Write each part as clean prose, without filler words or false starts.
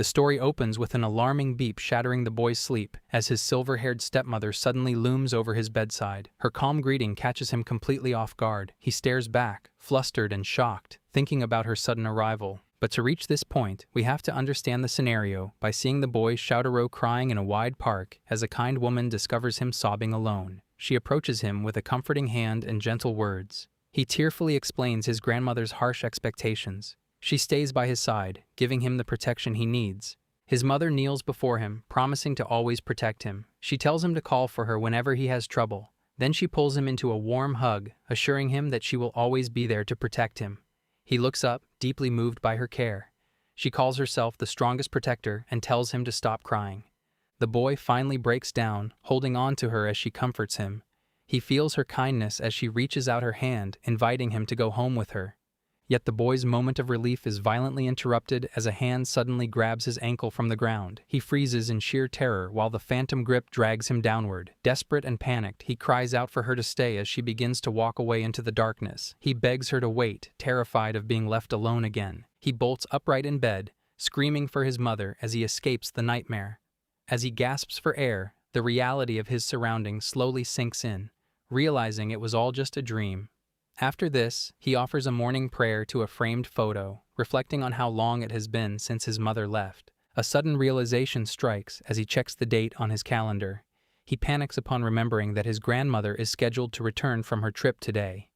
The story opens with an alarming beep shattering the boy's sleep as his silver-haired stepmother suddenly looms over his bedside. Her calm greeting catches him completely off guard. He stares back, flustered and shocked, thinking about her sudden arrival. But to reach this point, we have to understand the scenario by seeing the boy Shoutaro crying in a wide park as a kind woman discovers him sobbing alone. She approaches him with a comforting hand and gentle words. He tearfully explains his grandmother's harsh expectations. She stays by his side, giving him the protection he needs. His mother kneels before him, promising to always protect him. She tells him to call for her whenever he has trouble. Then she pulls him into a warm hug, assuring him that she will always be there to protect him. He looks up, deeply moved by her care. She calls herself the strongest protector and tells him to stop crying. The boy finally breaks down, holding on to her as she comforts him. He feels her kindness as she reaches out her hand, inviting him to go home with her. Yet the boy's moment of relief is violently interrupted as a hand suddenly grabs his ankle from the ground. He freezes in sheer terror while the phantom grip drags him downward. Desperate and panicked, he cries out for her to stay as she begins to walk away into the darkness. He begs her to wait, terrified of being left alone again. He bolts upright in bed, screaming for his mother as he escapes the nightmare. As he gasps for air, the reality of his surroundings slowly sinks in, realizing it was all just a dream. After this, he offers a morning prayer to a framed photo, reflecting on how long it has been since his mother left. A sudden realization strikes as he checks the date on his calendar. He panics upon remembering that his grandmother is scheduled to return from her trip today.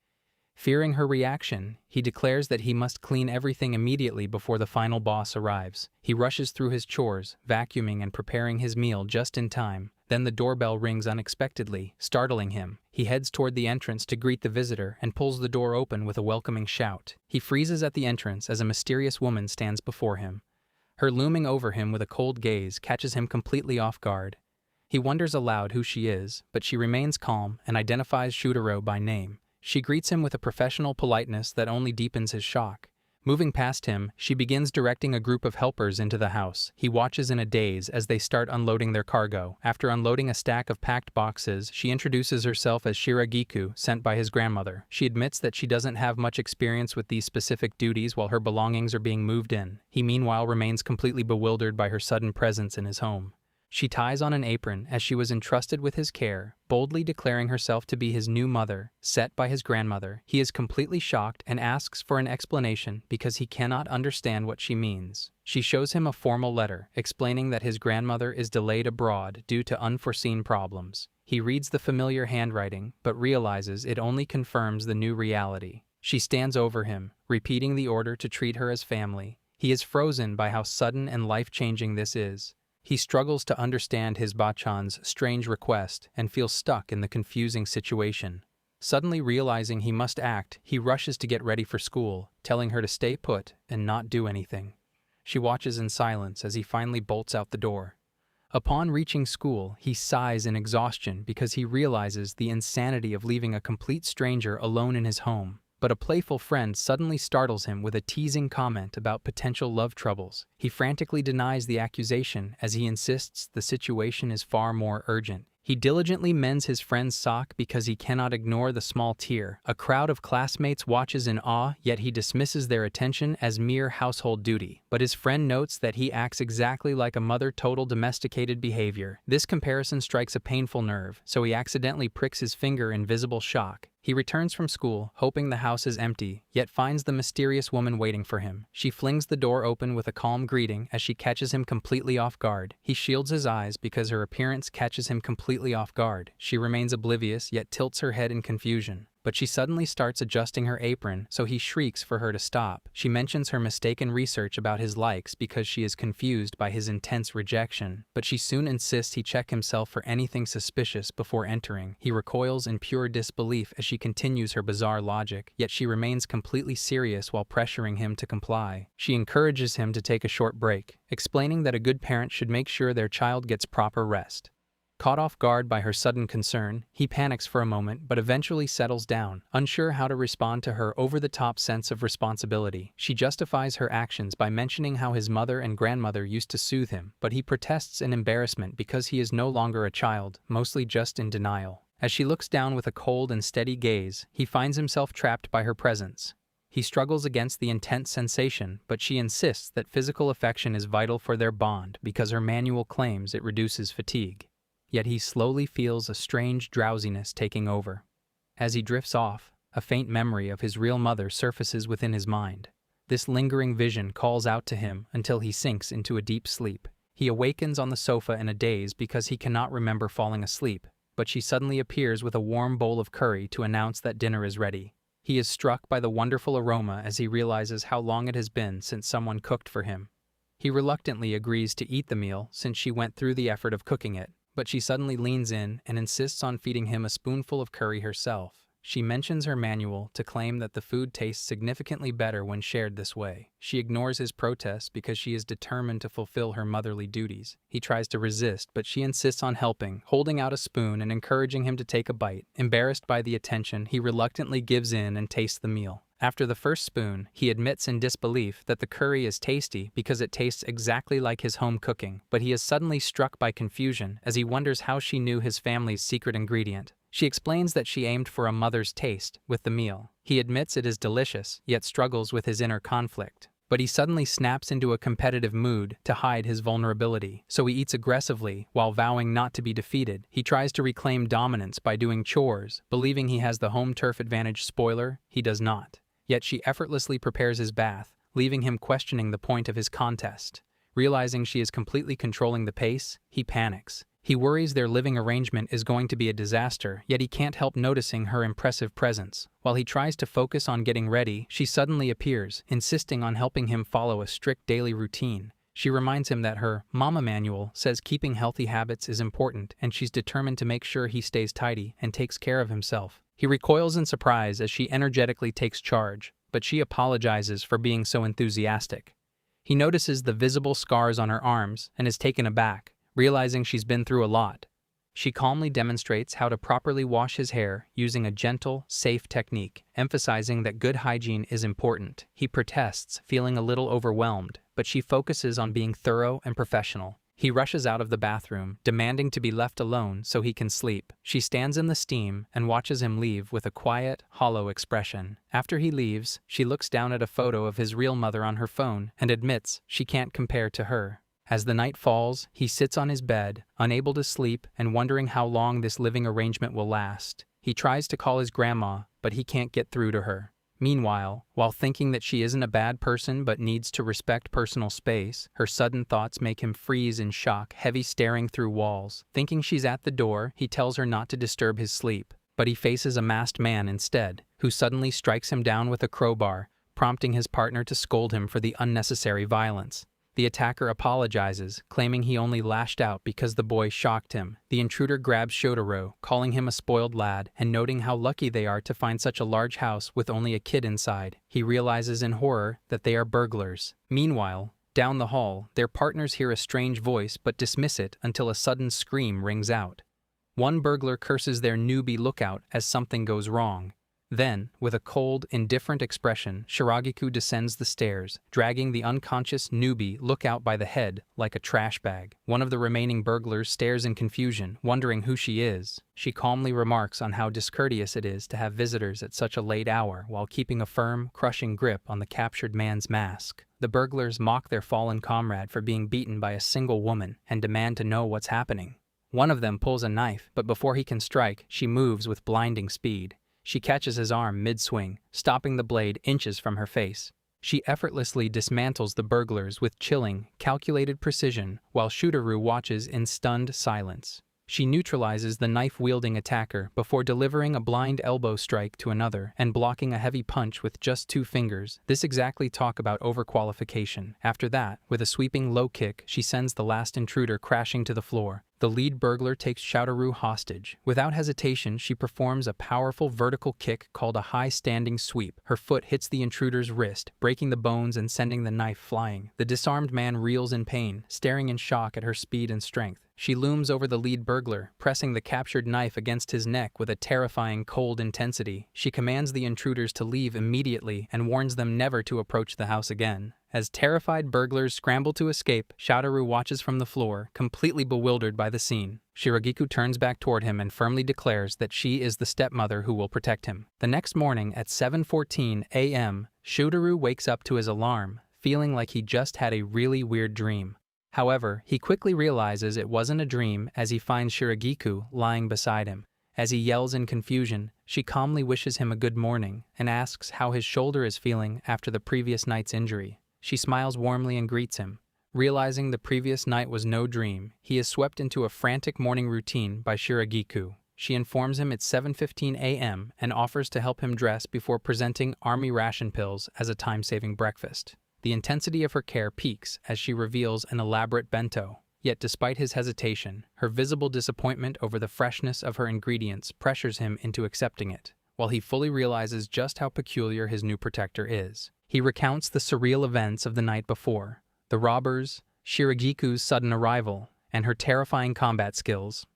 Fearing her reaction, he declares that he must clean everything immediately before the final boss arrives. He rushes through his chores, vacuuming and preparing his meal just in time. Then the doorbell rings unexpectedly, startling him. He heads toward the entrance to greet the visitor and pulls the door open with a welcoming shout. He freezes at the entrance as a mysterious woman stands before him. Her looming over him with a cold gaze catches him completely off guard. He wonders aloud who she is, but she remains calm and identifies Shoutaro by name. She greets him with a professional politeness that only deepens his shock. Moving past him, she begins directing a group of helpers into the house. He watches in a daze as they start unloading their cargo. After unloading a stack of packed boxes, she introduces herself as Shiragiku, sent by his grandmother. She admits that she doesn't have much experience with these specific duties while her belongings are being moved in. He meanwhile remains completely bewildered by her sudden presence in his home. She ties on an apron as she was entrusted with his care, boldly declaring herself to be his new mother, set by his grandmother. He is completely shocked and asks for an explanation because he cannot understand what she means. She shows him a formal letter explaining that his grandmother is delayed abroad due to unforeseen problems. He reads the familiar handwriting, but realizes it only confirms the new reality. She stands over him, repeating the order to treat her as family. He is frozen by how sudden and life-changing this is. He struggles to understand his Bachan's strange request and feels stuck in the confusing situation. Suddenly realizing he must act, he rushes to get ready for school, telling her to stay put and not do anything. She watches in silence as he finally bolts out the door. Upon reaching school, he sighs in exhaustion because he realizes the insanity of leaving a complete stranger alone in his home. But a playful friend suddenly startles him with a teasing comment about potential love troubles. He frantically denies the accusation as he insists the situation is far more urgent. He diligently mends his friend's sock because he cannot ignore the small tear. A crowd of classmates watches in awe, yet he dismisses their attention as mere household duty. But his friend notes that he acts exactly like a mother, total domesticated behavior. This comparison strikes a painful nerve, so he accidentally pricks his finger in visible shock. He returns from school, hoping the house is empty, yet finds the mysterious woman waiting for him. She flings the door open with a calm greeting as she catches him completely off guard. He shields his eyes because her appearance catches him completely off guard. She remains oblivious, yet tilts her head in confusion. But she suddenly starts adjusting her apron, so he shrieks for her to stop. She mentions her mistaken research about his likes because she is confused by his intense rejection, but she soon insists he check himself for anything suspicious before entering. He recoils in pure disbelief as she continues her bizarre logic, yet she remains completely serious while pressuring him to comply. She encourages him to take a short break, explaining that a good parent should make sure their child gets proper rest. Caught off guard by her sudden concern, he panics for a moment but eventually settles down, unsure how to respond to her over-the-top sense of responsibility. She justifies her actions by mentioning how his mother and grandmother used to soothe him, but he protests in embarrassment because he is no longer a child, mostly just in denial. As she looks down with a cold and steady gaze, he finds himself trapped by her presence. He struggles against the intense sensation, but she insists that physical affection is vital for their bond because her manual claims it reduces fatigue. Yet he slowly feels a strange drowsiness taking over. As he drifts off, a faint memory of his real mother surfaces within his mind. This lingering vision calls out to him until he sinks into a deep sleep. He awakens on the sofa in a daze because he cannot remember falling asleep, but she suddenly appears with a warm bowl of curry to announce that dinner is ready. He is struck by the wonderful aroma as he realizes how long it has been since someone cooked for him. He reluctantly agrees to eat the meal since she went through the effort of cooking it, but she suddenly leans in and insists on feeding him a spoonful of curry herself. She mentions her manual to claim that the food tastes significantly better when shared this way. She ignores his protests because she is determined to fulfill her motherly duties. He tries to resist, but she insists on helping, holding out a spoon and encouraging him to take a bite. Embarrassed by the attention, he reluctantly gives in and tastes the meal. After the first spoon, he admits in disbelief that the curry is tasty because it tastes exactly like his home cooking, but he is suddenly struck by confusion as he wonders how she knew his family's secret ingredient. She explains that she aimed for a mother's taste with the meal. He admits it is delicious, yet struggles with his inner conflict. But he suddenly snaps into a competitive mood to hide his vulnerability, so he eats aggressively while vowing not to be defeated. He tries to reclaim dominance by doing chores, believing he has the home turf advantage. Spoiler, he does not. Yet she effortlessly prepares his bath, leaving him questioning the point of his contest. Realizing she is completely controlling the pace, he panics. He worries their living arrangement is going to be a disaster, yet he can't help noticing her impressive presence. While he tries to focus on getting ready, she suddenly appears, insisting on helping him follow a strict daily routine. She reminds him that her mama manual says keeping healthy habits is important, and she's determined to make sure he stays tidy and takes care of himself. He recoils in surprise as she energetically takes charge, but she apologizes for being so enthusiastic. He notices the visible scars on her arms and is taken aback, realizing she's been through a lot. She calmly demonstrates how to properly wash his hair using a gentle, safe technique, emphasizing that good hygiene is important. He protests, feeling a little overwhelmed, but she focuses on being thorough and professional. He rushes out of the bathroom, demanding to be left alone so he can sleep. She stands in the steam and watches him leave with a quiet, hollow expression. After he leaves, she looks down at a photo of his real mother on her phone and admits she can't compare to her. As the night falls, he sits on his bed, unable to sleep and wondering how long this living arrangement will last. He tries to call his grandma, but he can't get through to her. Meanwhile, while thinking that she isn't a bad person but needs to respect personal space, her sudden thoughts make him freeze in shock, heavy staring through walls. Thinking she's at the door, he tells her not to disturb his sleep, but he faces a masked man instead, who suddenly strikes him down with a crowbar, prompting his partner to scold him for the unnecessary violence. The attacker apologizes, claiming he only lashed out because the boy shocked him. The intruder grabs Shotaro, calling him a spoiled lad, and noting how lucky they are to find such a large house with only a kid inside. He realizes in horror that they are burglars. Meanwhile, down the hall, their partners hear a strange voice but dismiss it until a sudden scream rings out. One burglar curses their newbie lookout as something goes wrong. Then, with a cold, indifferent expression, Shiragiku descends the stairs, dragging the unconscious newbie lookout by the head like a trash bag. One of the remaining burglars stares in confusion, wondering who she is. She calmly remarks on how discourteous it is to have visitors at such a late hour while keeping a firm, crushing grip on the captured man's mask. The burglars mock their fallen comrade for being beaten by a single woman and demand to know what's happening. One of them pulls a knife, but before he can strike, she moves with blinding speed. She catches his arm mid-swing, stopping the blade inches from her face. She effortlessly dismantles the burglars with chilling, calculated precision, while Shootaru watches in stunned silence. She neutralizes the knife-wielding attacker before delivering a blind elbow strike to another and blocking a heavy punch with just 2 fingers. This exactly talk about overqualification. After that, with a sweeping low kick, she sends the last intruder crashing to the floor. The lead burglar takes Shotaro hostage. Without hesitation, she performs a powerful vertical kick called a high standing sweep. Her foot hits the intruder's wrist, breaking the bones and sending the knife flying. The disarmed man reels in pain, staring in shock at her speed and strength. She looms over the lead burglar, pressing the captured knife against his neck with a terrifying, cold intensity. She commands the intruders to leave immediately and warns them never to approach the house again. As terrified burglars scramble to escape, Shoutaru watches from the floor, completely bewildered by the scene. Shiragiku turns back toward him and firmly declares that she is the stepmother who will protect him. The next morning at 7:14 a.m., Shoutaru wakes up to his alarm, feeling like he just had a really weird dream. However, he quickly realizes it wasn't a dream as he finds Shiragiku lying beside him. As he yells in confusion, she calmly wishes him a good morning and asks how his shoulder is feeling after the previous night's injury. She smiles warmly and greets him. Realizing the previous night was no dream, he is swept into a frantic morning routine by Shiragiku. She informs him it's 7:15 a.m. and offers to help him dress before presenting army ration pills as a time-saving breakfast. The intensity of her care peaks as she reveals an elaborate bento. Yet despite his hesitation, her visible disappointment over the freshness of her ingredients pressures him into accepting it, while he fully realizes just how peculiar his new protector is. He recounts the surreal events of the night before, the robbers, Shiragiku's sudden arrival, and her terrifying combat skills.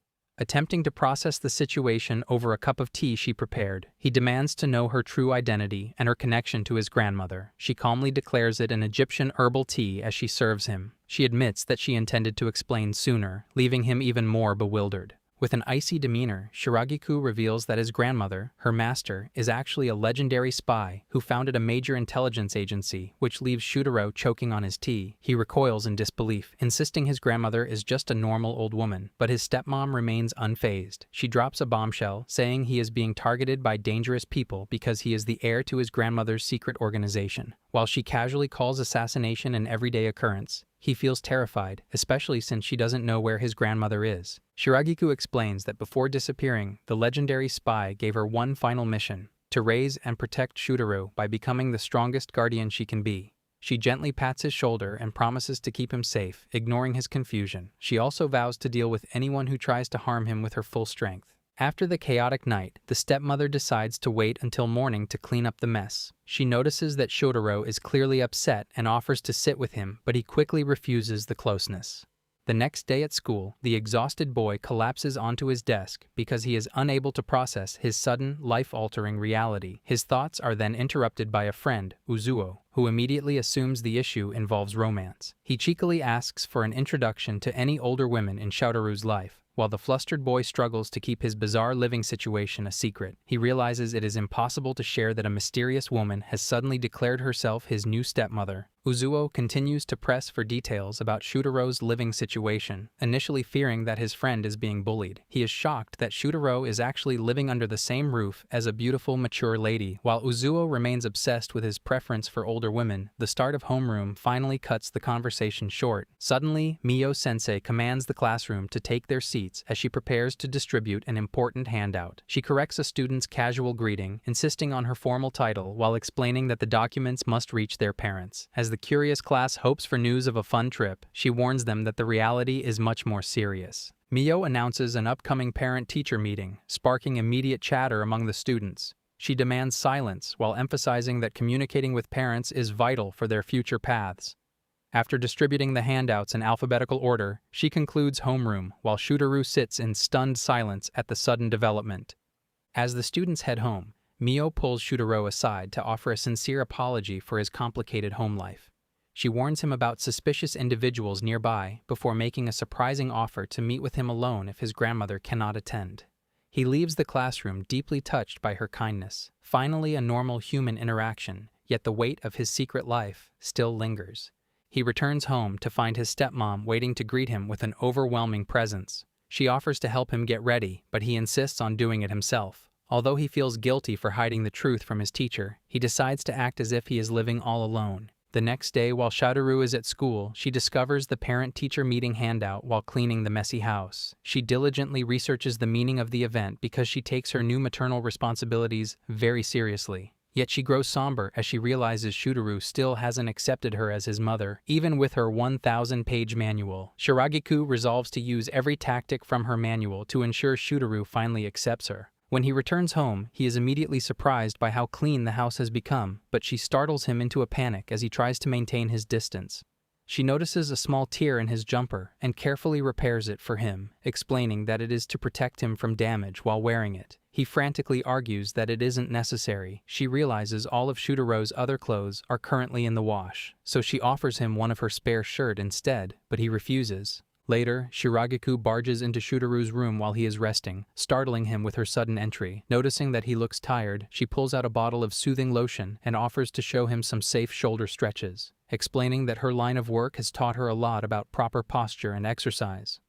Attempting to process the situation over a cup of tea she prepared, he demands to know her true identity and her connection to his grandmother. She calmly declares it an Egyptian herbal tea as she serves him. She admits that she intended to explain sooner, leaving him even more bewildered. With an icy demeanor, Shiragiku reveals that his grandmother, her master, is actually a legendary spy who founded a major intelligence agency, which leaves Shutaro choking on his tea. He recoils in disbelief, insisting his grandmother is just a normal old woman, but his stepmom remains unfazed. She drops a bombshell, saying he is being targeted by dangerous people because he is the heir to his grandmother's secret organization. While she casually calls assassination an everyday occurrence, he feels terrified, especially since she doesn't know where his grandmother is. Shiragiku explains that before disappearing, the legendary spy gave her one final mission: to raise and protect Shutaro by becoming the strongest guardian she can be. She gently pats his shoulder and promises to keep him safe, ignoring his confusion. She also vows to deal with anyone who tries to harm him with her full strength. After the chaotic night, the stepmother decides to wait until morning to clean up the mess. She notices that Shotaro is clearly upset and offers to sit with him, but he quickly refuses the closeness. The next day at school, the exhausted boy collapses onto his desk because he is unable to process his sudden, life-altering reality. His thoughts are then interrupted by a friend, Uzuo, who immediately assumes the issue involves romance. He cheekily asks for an introduction to any older women in Shoutaru's life. While the flustered boy struggles to keep his bizarre living situation a secret, he realizes it is impossible to share that a mysterious woman has suddenly declared herself his new stepmother. Uzuo continues to press for details about Shutaro's living situation, initially fearing that his friend is being bullied. He is shocked that Shutaro is actually living under the same roof as a beautiful, mature lady. While Uzuo remains obsessed with his preference for older women, the start of homeroom finally cuts the conversation short. Suddenly, Mio-sensei commands the classroom to take their seats as she prepares to distribute an important handout. She corrects a student's casual greeting, insisting on her formal title while explaining that the documents must reach their parents. As the curious class hopes for news of a fun trip, she warns them that the reality is much more serious. Mio announces an upcoming parent-teacher meeting, sparking immediate chatter among the students. She demands silence while emphasizing that communicating with parents is vital for their future paths. After distributing the handouts in alphabetical order, she concludes homeroom while Shutaru sits in stunned silence at the sudden development. As the students head home, Mio pulls Shutaro aside to offer a sincere apology for his complicated home life. She warns him about suspicious individuals nearby before making a surprising offer to meet with him alone if his grandmother cannot attend. He leaves the classroom deeply touched by her kindness. Finally, a normal human interaction, yet the weight of his secret life still lingers. He returns home to find his stepmom waiting to greet him with an overwhelming presence. She offers to help him get ready, but he insists on doing it himself. Although he feels guilty for hiding the truth from his teacher, he decides to act as if he is living all alone. The next day, while Shutaru is at school, she discovers the parent-teacher meeting handout while cleaning the messy house. She diligently researches the meaning of the event because she takes her new maternal responsibilities very seriously. Yet she grows somber as she realizes Shutaru still hasn't accepted her as his mother, even with her 1,000-page manual. Shiragiku resolves to use every tactic from her manual to ensure Shutaru finally accepts her. When he returns home, he is immediately surprised by how clean the house has become, but she startles him into a panic as he tries to maintain his distance. She notices a small tear in his jumper and carefully repairs it for him, explaining that it is to protect him from damage while wearing it. He frantically argues that it isn't necessary. She realizes all of Shudaro's other clothes are currently in the wash, so she offers him one of her spare shirt instead, but he refuses. Later, Shiragiku barges into Shudaru's room while he is resting, startling him with her sudden entry. Noticing that he looks tired, she pulls out a bottle of soothing lotion and offers to show him some safe shoulder stretches, explaining that her line of work has taught her a lot about proper posture and exercise.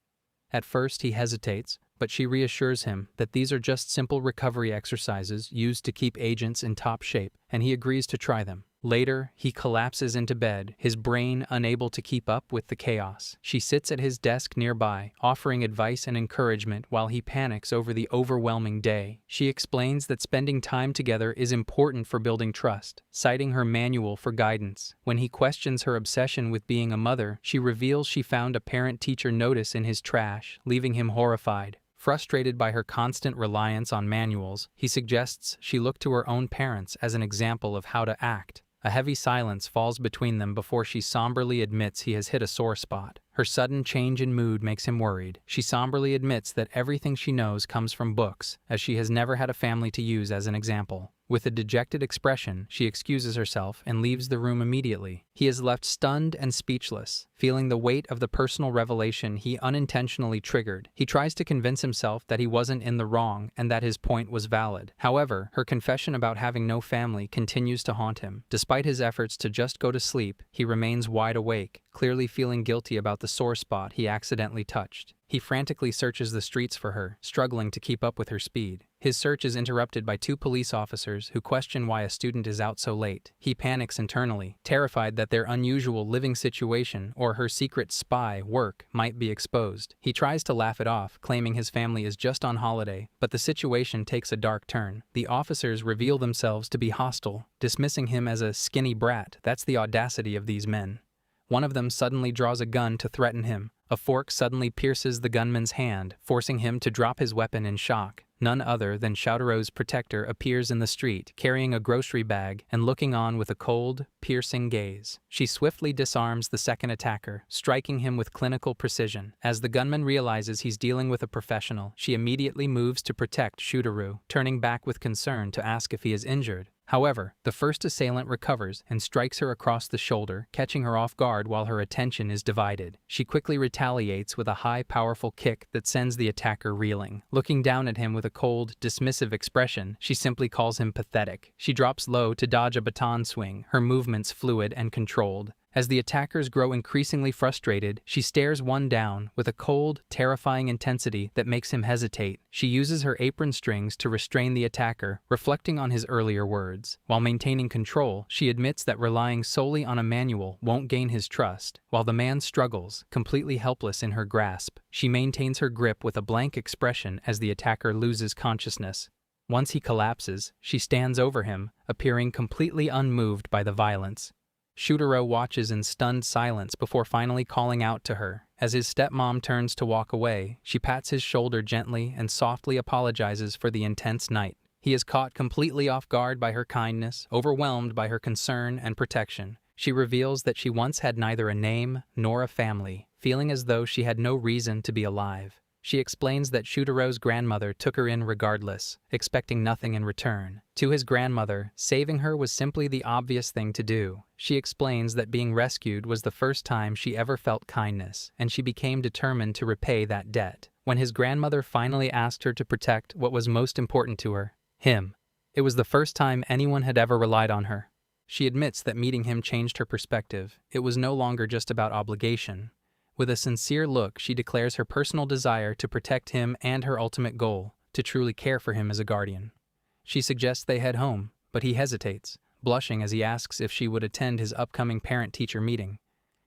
At first, he hesitates, but she reassures him that these are just simple recovery exercises used to keep agents in top shape, and he agrees to try them. Later, he collapses into bed, his brain unable to keep up with the chaos. She sits at his desk nearby, offering advice and encouragement while he panics over the overwhelming day. She explains that spending time together is important for building trust, citing her manual for guidance. When he questions her obsession with being a mother, she reveals she found a parent-teacher notice in his trash, leaving him horrified. Frustrated by her constant reliance on manuals, he suggests she look to her own parents as an example of how to act. A heavy silence falls between them before she somberly admits he has hit a sore spot. Her sudden change in mood makes him worried. She somberly admits that everything she knows comes from books, as she has never had a family to use as an example. With a dejected expression, she excuses herself and leaves the room immediately. He is left stunned and speechless, feeling the weight of the personal revelation he unintentionally triggered. He tries to convince himself that he wasn't in the wrong and that his point was valid. However, her confession about having no family continues to haunt him. Despite his efforts to just go to sleep, he remains wide awake, clearly feeling guilty about the sore spot he accidentally touched. He frantically searches the streets for her, struggling to keep up with her speed. His search is interrupted by 2 police officers who question why a student is out so late. He panics internally, terrified that their unusual living situation or her secret spy work might be exposed. He tries to laugh it off, claiming his family is just on holiday, but the situation takes a dark turn. The officers reveal themselves to be hostile, dismissing him as a skinny brat. That's the audacity of these men. One of them suddenly draws a gun to threaten him. A fork suddenly pierces the gunman's hand, forcing him to drop his weapon in shock. None other than Shoutaro's protector appears in the street, carrying a grocery bag and looking on with a cold, piercing gaze. She swiftly disarms the second attacker, striking him with clinical precision. As the gunman realizes he's dealing with a professional, she immediately moves to protect Shutaru, turning back with concern to ask if he is injured. However, the first assailant recovers and strikes her across the shoulder, catching her off guard while her attention is divided. She quickly retaliates with a high, powerful kick that sends the attacker reeling. Looking down at him with a cold, dismissive expression, she simply calls him pathetic. She drops low to dodge a baton swing, her movements fluid and controlled. As the attackers grow increasingly frustrated, she stares one down with a cold, terrifying intensity that makes him hesitate. She uses her apron strings to restrain the attacker, reflecting on his earlier words. While maintaining control, she admits that relying solely on a manual won't gain his trust. While the man struggles, completely helpless in her grasp, she maintains her grip with a blank expression as the attacker loses consciousness. Once he collapses, she stands over him, appearing completely unmoved by the violence. Shutaro watches in stunned silence before finally calling out to her. As his stepmom turns to walk away, she pats his shoulder gently and softly apologizes for the intense night. He is caught completely off guard by her kindness, overwhelmed by her concern and protection. She reveals that she once had neither a name nor a family, feeling as though she had no reason to be alive. She explains that Shutaro's grandmother took her in regardless, expecting nothing in return. To his grandmother, saving her was simply the obvious thing to do. She explains that being rescued was the first time she ever felt kindness, and she became determined to repay that debt. When his grandmother finally asked her to protect what was most important to her, him, it was the first time anyone had ever relied on her. She admits that meeting him changed her perspective. It was no longer just about obligation. With a sincere look, she declares her personal desire to protect him and her ultimate goal, to truly care for him as a guardian. She suggests they head home, but he hesitates, blushing as he asks if she would attend his upcoming parent-teacher meeting.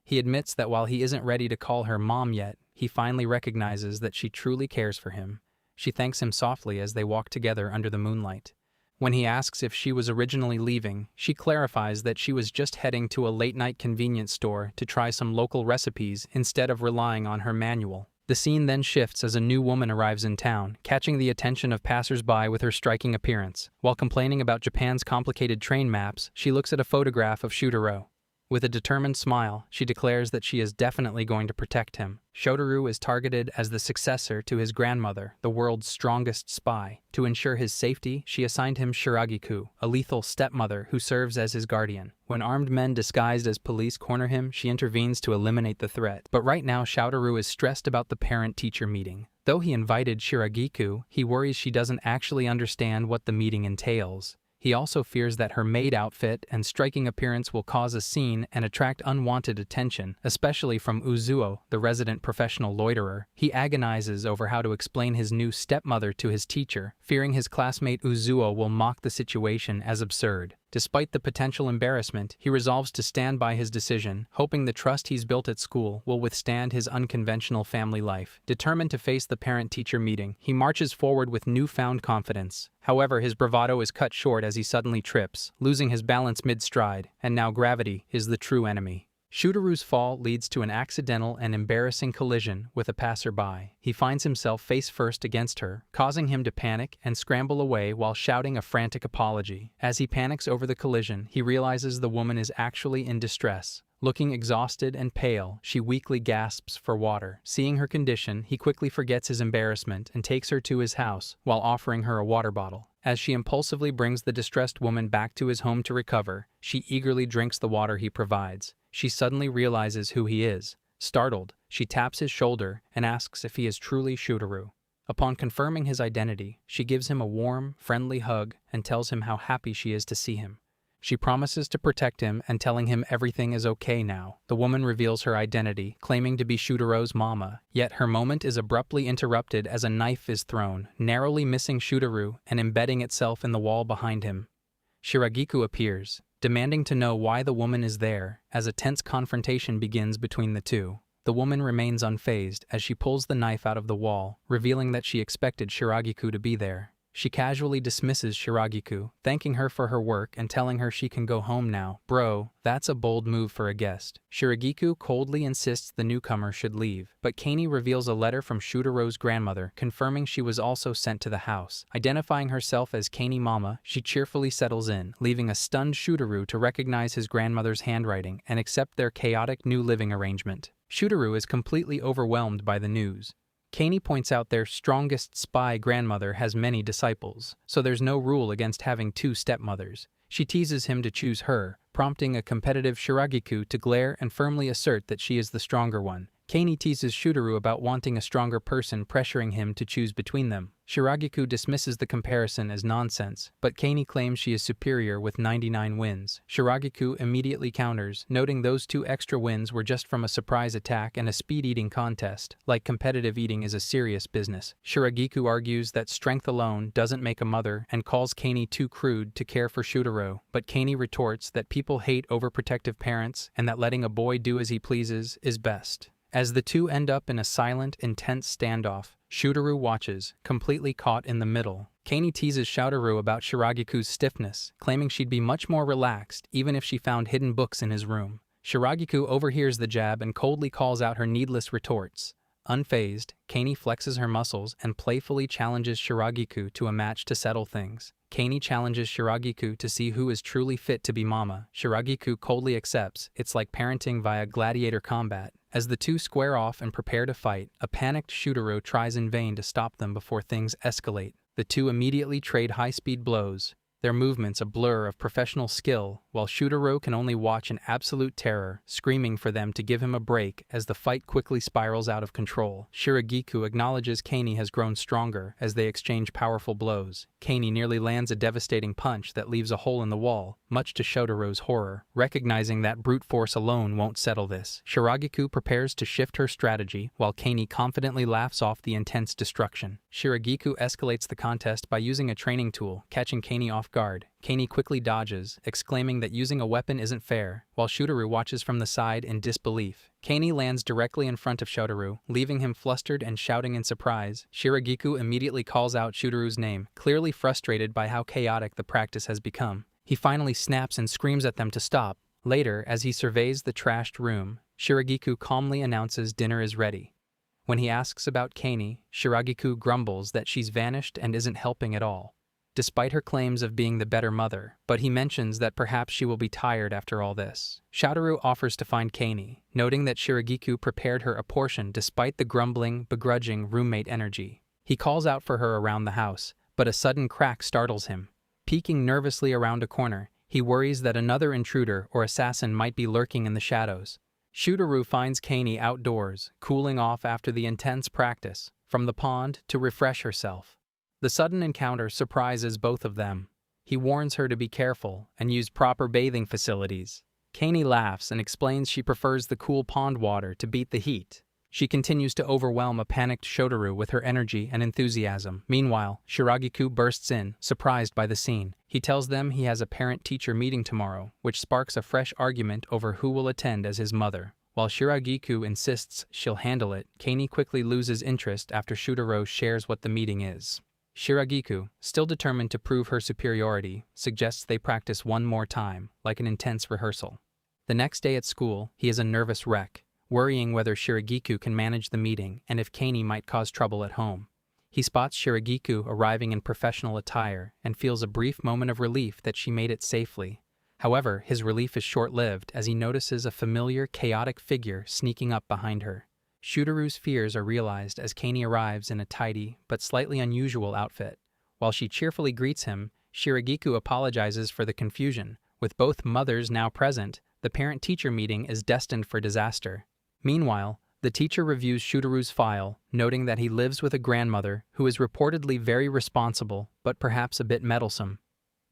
He admits that while he isn't ready to call her mom yet, he finally recognizes that she truly cares for him. She thanks him softly as they walk together under the moonlight. When he asks if she was originally leaving, she clarifies that she was just heading to a late-night convenience store to try some local recipes instead of relying on her manual. The scene then shifts as a new woman arrives in town, catching the attention of passers-by with her striking appearance. While complaining about Japan's complicated train maps, she looks at a photograph of Shutaro. With a determined smile, she declares that she is definitely going to protect him. Shotaro is targeted as the successor to his grandmother, the world's strongest spy. To ensure his safety, she assigned him Shiragiku, a lethal stepmother who serves as his guardian. When armed men disguised as police corner him, she intervenes to eliminate the threat. But right now, Shotaro is stressed about the parent-teacher meeting. Though he invited Shiragiku, he worries she doesn't actually understand what the meeting entails. He also fears that her maid outfit and striking appearance will cause a scene and attract unwanted attention, especially from Uzuo, the resident professional loiterer. He agonizes over how to explain his new stepmother to his teacher, fearing his classmate Uzuo will mock the situation as absurd. Despite the potential embarrassment, he resolves to stand by his decision, hoping the trust he's built at school will withstand his unconventional family life. Determined to face the parent-teacher meeting, he marches forward with newfound confidence. However, his bravado is cut short as he suddenly trips, losing his balance mid-stride, and now gravity is the true enemy. Shotaru's fall leads to an accidental and embarrassing collision with a passerby. He finds himself face-first against her, causing him to panic and scramble away while shouting a frantic apology. As he panics over the collision, he realizes the woman is actually in distress. Looking exhausted and pale, she weakly gasps for water. Seeing her condition, he quickly forgets his embarrassment and takes her to his house while offering her a water bottle. As she impulsively brings the distressed woman back to his home to recover, she eagerly drinks the water he provides. She suddenly realizes who he is. Startled, she taps his shoulder and asks if he is truly Shotaro. Upon confirming his identity, she gives him a warm, friendly hug and tells him how happy she is to see him. She promises to protect him and telling him everything is okay now. The woman reveals her identity, claiming to be Shotaro's mama, yet her moment is abruptly interrupted as a knife is thrown, narrowly missing Shotaro and embedding itself in the wall behind him. Shiragiku appears, demanding to know why the woman is there, as a tense confrontation begins between the two. The woman remains unfazed as she pulls the knife out of the wall, revealing that she expected Shiragiku to be there. She casually dismisses Shiragiku, thanking her for her work and telling her she can go home now. Bro, that's a bold move for a guest. Shiragiku coldly insists the newcomer should leave, but Kani reveals a letter from Shotaro's grandmother confirming she was also sent to the house. Identifying herself as Kani Mama, she cheerfully settles in, leaving a stunned Shotaro to recognize his grandmother's handwriting and accept their chaotic new living arrangement. Shotaro is completely overwhelmed by the news. Kani points out their strongest spy grandmother has many disciples, so there's no rule against having two stepmothers. She teases him to choose her, prompting a competitive Shiragiku to glare and firmly assert that she is the stronger one. Kani teases Shotaro about wanting a stronger person, pressuring him to choose between them. Shiragiku dismisses the comparison as nonsense, but Kani claims she is superior with 99 wins. Shiragiku immediately counters, noting those 2 extra wins were just from a surprise attack and a speed eating contest, like competitive eating is a serious business. Shiragiku argues that strength alone doesn't make a mother and calls Kani too crude to care for Shotaro, but Kani retorts that people hate overprotective parents and that letting a boy do as he pleases is best. As the two end up in a silent, intense standoff, Shotaro watches, completely caught in the middle. Kani teases Shotaro about Shiragiku's stiffness, claiming she'd be much more relaxed even if she found hidden books in his room. Shiragiku overhears the jab and coldly calls out her needless retorts. Unfazed, Kani flexes her muscles and playfully challenges Shiragiku to a match to settle things. Kani challenges Shiragiku to see who is truly fit to be mama. Shiragiku coldly accepts. It's like parenting via gladiator combat. As the two square off and prepare to fight, a panicked Shotaro tries in vain to stop them before things escalate. The two immediately trade high-speed blows, their movements a blur of professional skill, while Shotaro can only watch in absolute terror, screaming for them to give him a break as the fight quickly spirals out of control. Shiragiku acknowledges Kani has grown stronger as they exchange powerful blows. Kani nearly lands a devastating punch that leaves a hole in the wall, much to Shotaro's horror. Recognizing that brute force alone won't settle this, Shiragiku prepares to shift her strategy, while Kani confidently laughs off the intense destruction. Shiragiku escalates the contest by using a training tool, catching Kani off guard. Kani quickly dodges, exclaiming that using a weapon isn't fair, while Shotaro watches from the side in disbelief. Kani lands directly in front of Shotaro, leaving him flustered and shouting in surprise. Shiragiku immediately calls out Shotaro's name, clearly frustrated by how chaotic the practice has become. He finally snaps and screams at them to stop. Later, as he surveys the trashed room, Shiragiku calmly announces dinner is ready. When he asks about Kani, Shiragiku grumbles that she's vanished and isn't helping at all. despite her claims of being the better mother, but he mentions that perhaps she will be tired after all this. Shotaru offers to find Kani, noting that Shiragiku prepared her a portion despite the grumbling, begrudging roommate energy. He calls out for her around the house, but a sudden crack startles him. Peeking nervously around a corner, he worries that another intruder or assassin might be lurking in the shadows. Shotaru finds Kani outdoors, cooling off after the intense practice, from the pond to refresh herself. The sudden encounter surprises both of them. He warns her to be careful and use proper bathing facilities. Kani laughs and explains she prefers the cool pond water to beat the heat. She continues to overwhelm a panicked Shotaru with her energy and enthusiasm. Meanwhile, Shiragiku bursts in, surprised by the scene. He tells them he has a parent-teacher meeting tomorrow, which sparks a fresh argument over who will attend as his mother. While Shiragiku insists she'll handle it, Kani quickly loses interest after Shotaro shares what the meeting is. Shiragiku, still determined to prove her superiority, suggests they practice one more time, like an intense rehearsal. The next day at school, he is a nervous wreck, worrying whether Shiragiku can manage the meeting and if Kani might cause trouble at home. He spots Shiragiku arriving in professional attire and feels a brief moment of relief that she made it safely. However, his relief is short-lived as he notices a familiar, chaotic figure sneaking up behind her. Shotaru's fears are realized as Kani arrives in a tidy but slightly unusual outfit. While she cheerfully greets him, Shiragiku apologizes for the confusion. With both mothers now present, the parent-teacher meeting is destined for disaster. Meanwhile, the teacher reviews Shotaru's file, noting that he lives with a grandmother who is reportedly very responsible but perhaps a bit meddlesome.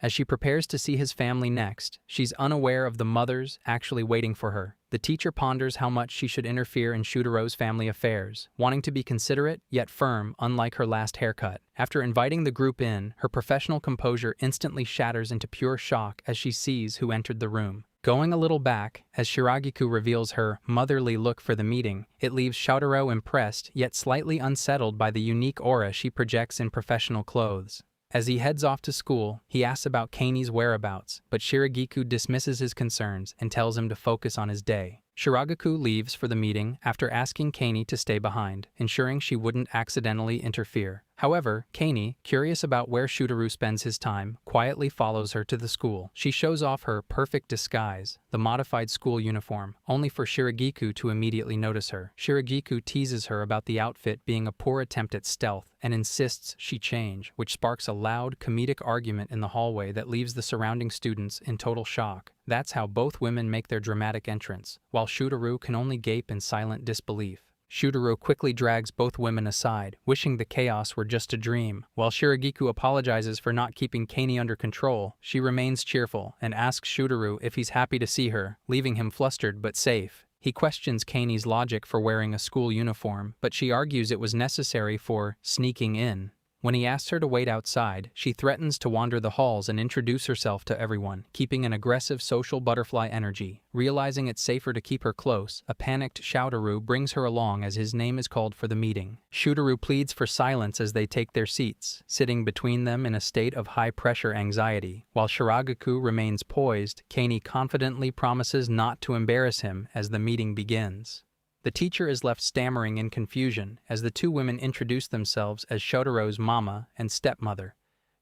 As she prepares to see his family next, she's unaware of the mothers actually waiting for her. The teacher ponders how much she should interfere in Shotaru's family affairs, wanting to be considerate yet firm, unlike her last haircut. After inviting the group in, her professional composure instantly shatters into pure shock as she sees who entered the room. Going a little back, as Shiragiku reveals her motherly look for the meeting, it leaves Shotaro impressed yet slightly unsettled by the unique aura she projects in professional clothes. As he heads off to school, he asks about Kani's whereabouts, but Shiragiku dismisses his concerns and tells him to focus on his day. Shiragiku leaves for the meeting after asking Kani to stay behind, ensuring she wouldn't accidentally interfere. However, Kani, curious about where Shotaru spends his time, quietly follows her to the school. She shows off her perfect disguise, the modified school uniform, only for Shiragiku to immediately notice her. Shiragiku teases her about the outfit being a poor attempt at stealth and insists she change, which sparks a loud, comedic argument in the hallway that leaves the surrounding students in total shock. That's how both women make their dramatic entrance, while Shotaru can only gape in silent disbelief. Shotaro quickly drags both women aside, wishing the chaos were just a dream. While Shiragiku apologizes for not keeping Kani under control, she remains cheerful and asks Shotaro if he's happy to see her, leaving him flustered but safe. He questions Kani's logic for wearing a school uniform, but she argues it was necessary for sneaking in. When he asks her to wait outside, she threatens to wander the halls and introduce herself to everyone, keeping an aggressive social butterfly energy. Realizing it's safer to keep her close, a panicked Shotaru brings her along as his name is called for the meeting. Shotaru pleads for silence as they take their seats, sitting between them in a state of high-pressure anxiety. While Shiragiku remains poised, Kani confidently promises not to embarrass him as the meeting begins. The teacher is left stammering in confusion as the two women introduce themselves as Shotaro's mama and stepmother.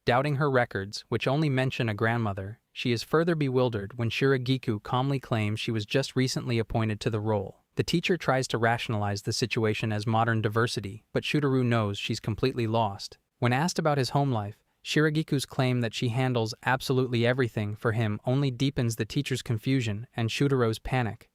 Doubting her records, which only mention a grandmother, she is further bewildered when Shiragiku calmly claims she was just recently appointed to the role. The teacher tries to rationalize the situation as modern diversity, but Shotaru knows she's completely lost. When asked about his home life, Shiragiku's claim that she handles absolutely everything for him only deepens the teacher's confusion and Shotaro's panic.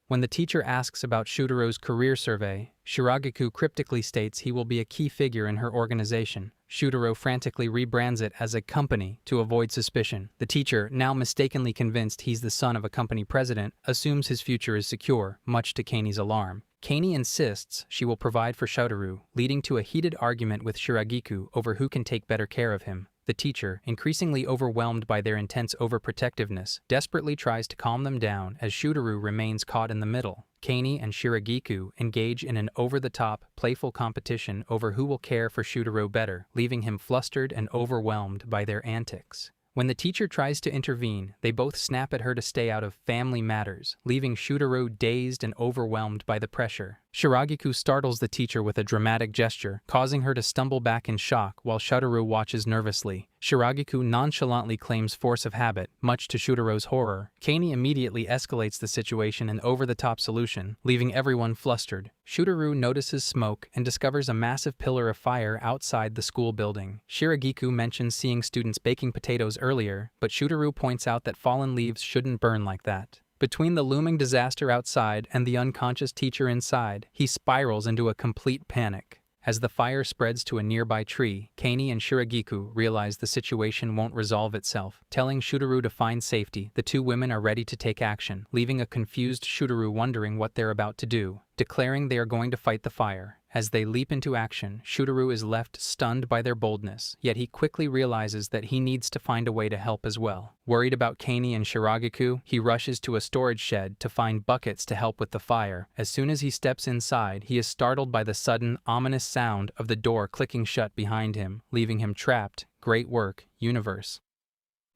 When the teacher asks about Shotaro's career survey, Shiragiku cryptically states he will be a key figure in her organization. Shotaro frantically rebrands it as a company to avoid suspicion. The teacher, now mistakenly convinced he's the son of a company president, assumes his future is secure, much to Kani's alarm. Kani insists she will provide for Shotaru, leading to a heated argument with Shiragiku over who can take better care of him. The teacher, increasingly overwhelmed by their intense overprotectiveness, desperately tries to calm them down as Shotaru remains caught in the middle. Kani and Shiragiku engage in an over-the-top, playful competition over who will care for Shotaru better, leaving him flustered and overwhelmed by their antics. When the teacher tries to intervene, they both snap at her to stay out of family matters, leaving Shotaru dazed and overwhelmed by the pressure. Shiragiku startles the teacher with a dramatic gesture, causing her to stumble back in shock while Shotaro watches nervously. Shiragiku nonchalantly claims force of habit, much to Shotaro's horror. Kani immediately escalates the situation an over-the-top solution, leaving everyone flustered. Shotaro notices smoke and discovers a massive pillar of fire outside the school building. Shiragiku mentions seeing students baking potatoes earlier, but Shotaro points out that fallen leaves shouldn't burn like that. Between the looming disaster outside and the unconscious teacher inside, he spirals into a complete panic. As the fire spreads to a nearby tree, Kani and Shiragiku realize the situation won't resolve itself. Telling Shotaro to find safety, the two women are ready to take action, leaving a confused Shotaro wondering what they're about to do. Declaring they are going to fight the fire. As they leap into action, Shotaro is left stunned by their boldness, yet he quickly realizes that he needs to find a way to help as well. Worried about Kani and Shiragiku, he rushes to a storage shed to find buckets to help with the fire. As soon as he steps inside, he is startled by the sudden, ominous sound of the door clicking shut behind him, leaving him trapped. Great work, universe.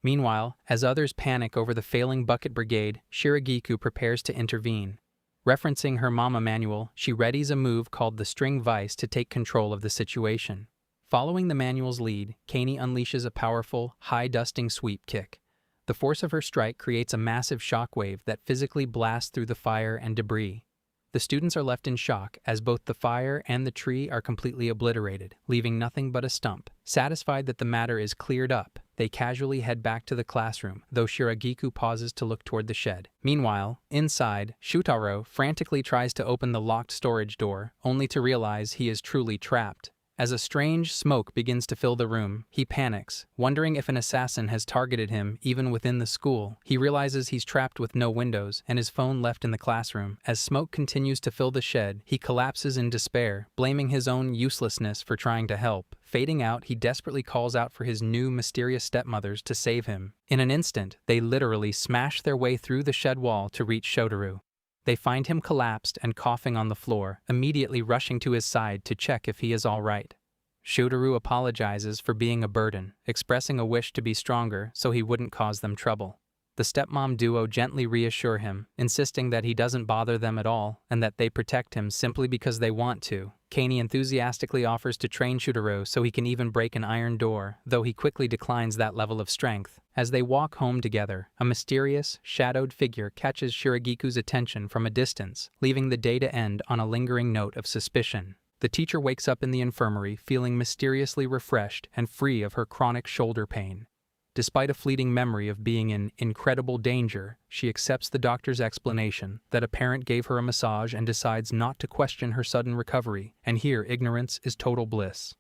Meanwhile, as others panic over the failing bucket brigade, Shiragiku prepares to intervene. Referencing her mama manual, she readies a move called the string vise to take control of the situation. Following the manual's lead, Kani unleashes a powerful, high-dusting sweep kick. The force of her strike creates a massive shockwave that physically blasts through the fire and debris. The students are left in shock as both the fire and the tree are completely obliterated, leaving nothing but a stump. Satisfied that the matter is cleared up, they casually head back to the classroom, though Shiragiku pauses to look toward the shed. Meanwhile, inside, Shotaro frantically tries to open the locked storage door, only to realize he is truly trapped. As a strange smoke begins to fill the room, he panics, wondering if an assassin has targeted him even within the school. He realizes he's trapped with no windows and his phone left in the classroom. As smoke continues to fill the shed, he collapses in despair, blaming his own uselessness for trying to help. Fading out, he desperately calls out for his new mysterious stepmothers to save him. In an instant, they literally smash their way through the shed wall to reach Shotaro. They find him collapsed and coughing on the floor, immediately rushing to his side to check if he is all right. Shotaro apologizes for being a burden, expressing a wish to be stronger so he wouldn't cause them trouble. The stepmom duo gently reassure him, insisting that he doesn't bother them at all and that they protect him simply because they want to. Kani enthusiastically offers to train Shotaro so he can even break an iron door, though he quickly declines that level of strength. As they walk home together, a mysterious, shadowed figure catches Shiragiku's attention from a distance, leaving the day to end on a lingering note of suspicion. The teacher wakes up in the infirmary feeling mysteriously refreshed and free of her chronic shoulder pain. Despite a fleeting memory of being in incredible danger, she accepts the doctor's explanation that a parent gave her a massage and decides not to question her sudden recovery, and here ignorance is total bliss.